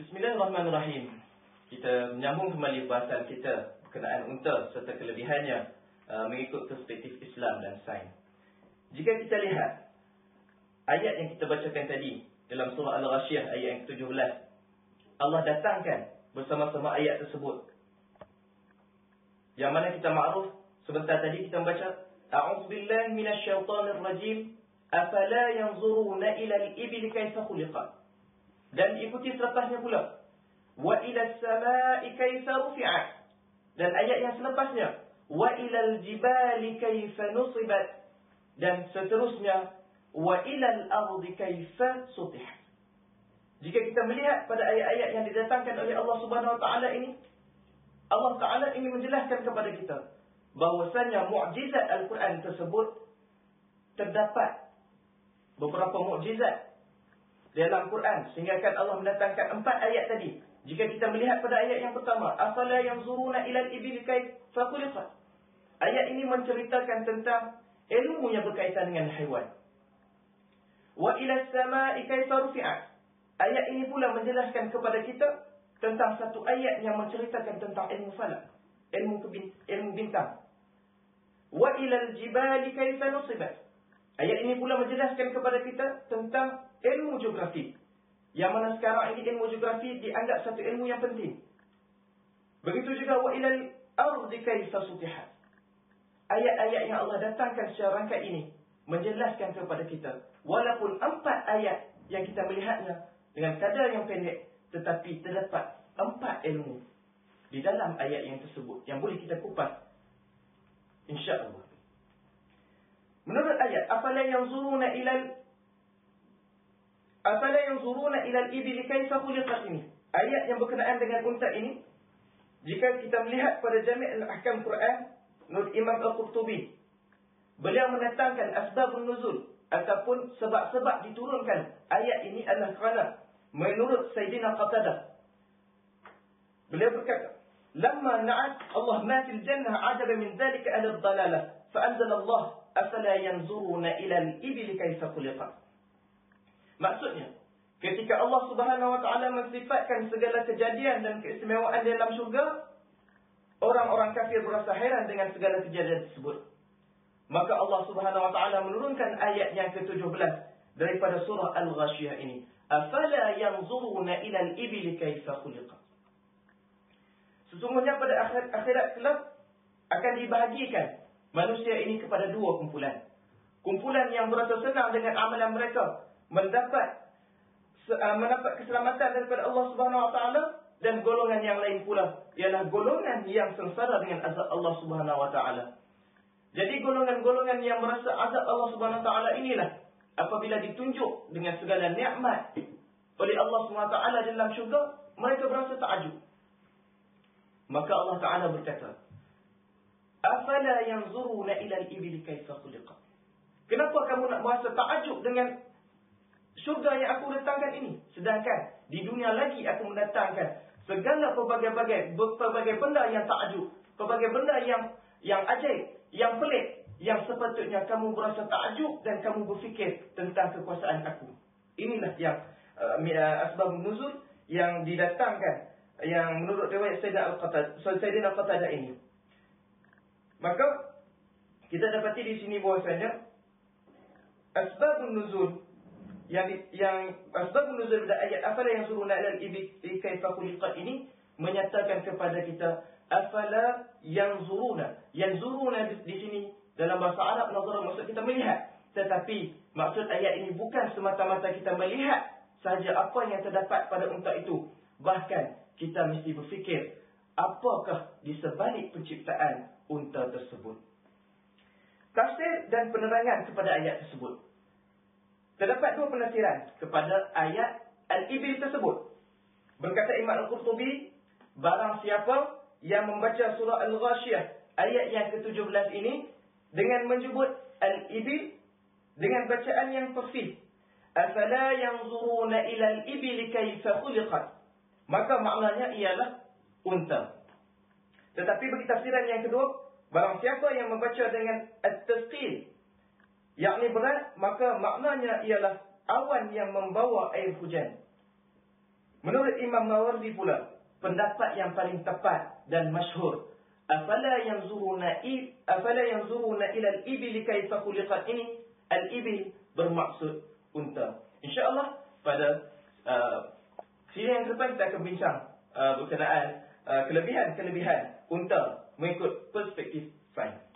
Bismillahirrahmanirrahim. Kita menyambung kembali bahasan kita berkenaan unta serta kelebihannya mengikut perspektif Islam dan sains. Jika kita lihat ayat yang kita bacakan tadi dalam surah Al-Ghashiyah ayat yang ke-17, Allah datangkan bersama-sama ayat tersebut. Yang mana kita makruf sebentar tadi kita membaca A'udzubillahi minasyaitonirrajim. Afala yanzuruna ila al-ibli kaifa khuliqat. Dan ikuti selepasnya pula wa ila as-samaa'i kaifa rufi'at. Dan ayat yang selepasnya wa ila al-jibali kaifa nusibat. Dan seterusnya wa ila al-ardi kaifa sutihat. Jika kita melihat pada ayat-ayat yang didatangkan oleh Allah Subhanahu wa taala ini, Allah Taala ingin menjelaskan kepada kita bahwasanya mukjizat Al-Quran tersebut terdapat beberapa mukjizat dalam Quran, sehingga kan Allah mendatangkan 4 ayat tadi. Jika kita melihat pada ayat yang pertama, afala yanzuruna ilal ibili kaifa khuliqat. Ayat ini menceritakan tentang ilmu yang berkaitan dengan haiwan. Wa ilas samaa'i kaifa rufi'at. Ayat ini pula menjelaskan kepada kita tentang satu ayat yang menceritakan tentang ilmu falak, ilmu bintang. Wa ilal jibali kaifa nusibat. Ayat ini pula menjelaskan kepada kita tentang ilmu geografi. Yang mana sekarang ini ilmu geografi dianggap satu ilmu yang penting. Begitu juga wa ilal ardi kaifa sutihat. Ayat-ayat yang Allah datangkan secara rangkai ini menjelaskan kepada kita, walaupun 4 ayat yang kita melihatnya dengan kadar yang pendek, tetapi terdapat 4 ilmu di dalam ayat yang tersebut yang boleh kita kupas insya-Allah. Menurut ayat afala yanzuruna ilal ibili kaifa khuliqat ini, ayat yang berkenaan dengan unta ini, jika kita melihat pada Jami' al-Ahkam Quran menurut Imam Al-Qurtubi, beliau mendatangkan asbabun nuzul ataupun sebab-sebab diturunkan ayat ini adalah kerana menurut Sayyidina Qatadah, beliau berkata, lamma na'at Allah ma fil jannah adaba min dhalika ahli ad-dalalah fa anzala Allah afala yanzuruna ila al-ibli kaifa khuliqat. Maksudnya, ketika Allah Subhanahu wa taala mensifatkan segala kejadian dan keistimewaan dalam syurga, orang-orang kafir berasa heran dengan segala kejadian tersebut. Maka Allah Subhanahu wa taala menurunkan ayat yang ke-17 daripada surah Al-Ghashiyah ini. Afala yanzuruna ila al-ibli kaifa khuliqat. Sesungguhnya pada akhirat kelak akan dibahagikan manusia ini kepada 2 kumpulan. Kumpulan yang berasa senang dengan amalan mereka, mendapat keselamatan daripada Allah Subhanahu wa taala, dan golongan yang lain pula ialah golongan yang sengsara dengan azab Allah Subhanahu wa taala. Jadi golongan-golongan yang merasa azab Allah Subhanahu wa taala inilah apabila ditunjuk dengan segala nikmat oleh Allah Subhanahu wa taala dalam syurga, mereka berasa takjub. Maka Allah Taala berkata, afala yanzuruna ila al-ibli kaifa khuliqat. Kenapa kamu nak merasa takjub dengan syurga yang aku datangkan ini, sedangkan di dunia lagi aku mendatangkan segala pelbagai benda yang takjub, pelbagai benda yang ajaib, yang pelik, yang sepatutnya kamu berasa takjub dan kamu berfikir tentang kekuasaan aku. Inilah yang asbab nuzul yang didatangkan, yang menurut riwayat Sayyidina Qatadah ini. Maka kita dapati di sini bahwasanya asbabun nuzul yang asbabun nuzul pada ayat afala yanzuruna ilal ibli kaifa khuliqat ini menyatakan kepada kita afala yanzuruna. Yanzuruna di sini dalam bahasa Arab nazara maksud kita melihat, tetapi maksud ayat ini bukan semata-mata kita melihat sahaja apa yang terdapat pada unta itu, bahkan kita mesti berfikir apakah di sebalik penciptaan unta tersebut. Tafsir dan penerangan kepada ayat tersebut. Terdapat 2 penafsiran kepada ayat al-ibil tersebut. Berkata Imam Al-Qurtubi, barang siapa yang membaca surah Al-Ghashiyah ayat yang ke-17 ini dengan menyebut al-ibil dengan bacaan yang fasih, afala yanzuruna ila al-ibli kaifa khuliqat, maka maknanya ialah unta. Tetapi bagi tafsiran yang kedua, barang siapa yang membaca dengan at-tasqil, yakni berat, maka maknanya ialah awan yang membawa air hujan. Menurut Imam Mawardi pula, pendapat yang paling tepat dan masyhur, afala yanzuruna ila al-ibli kaifa khuliqat, ini al-ibil bermaksud unta. InsyaAllah pada sini yang depan kita akan bincang berkenaan kelebihan-kelebihan unta mengikut perspektif sains.